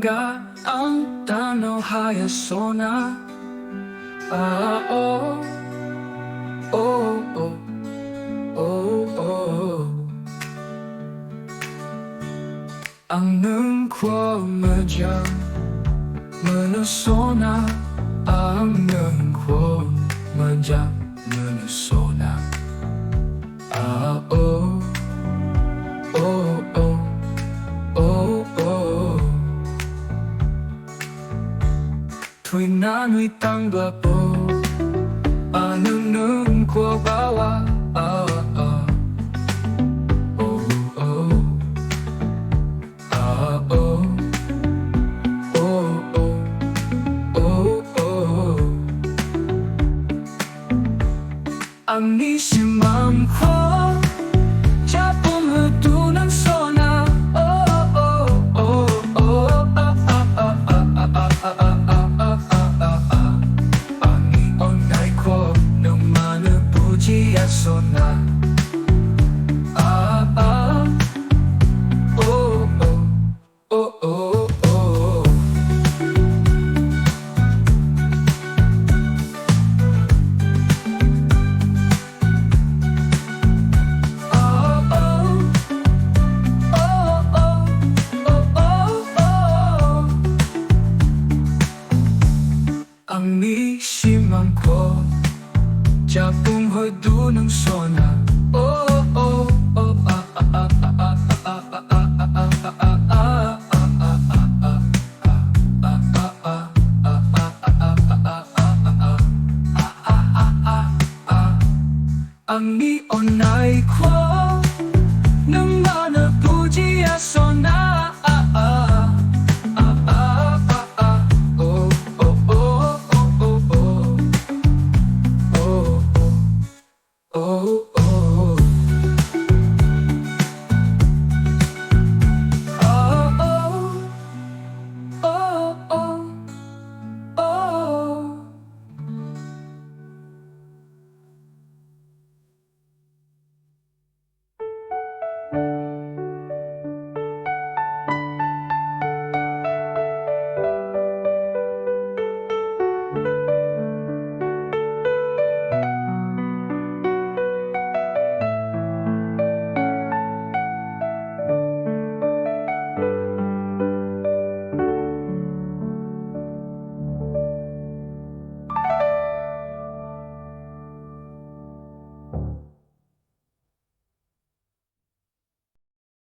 bangga ang tanaw hayasona. Oh, oh, oh, oh, oh. Ang nung kwa majang menusona, ang nung kwa majang menusona. Oh, oh, oh, oh, oh. Tuwing nano'y tangga po, anong nung kwa bawa. Oh, oh, oh, oh. Oh, oh, oh, oh, oh. Ang nisimang ko Japong hutunan sona. Oh, oh, oh, oh, ang ionay ko nung manupuji at sona. Oh, oh, oh, oh. Ang nisimang ko Japong hutunan sona. Oh, oh, oh, ang neon ay kwa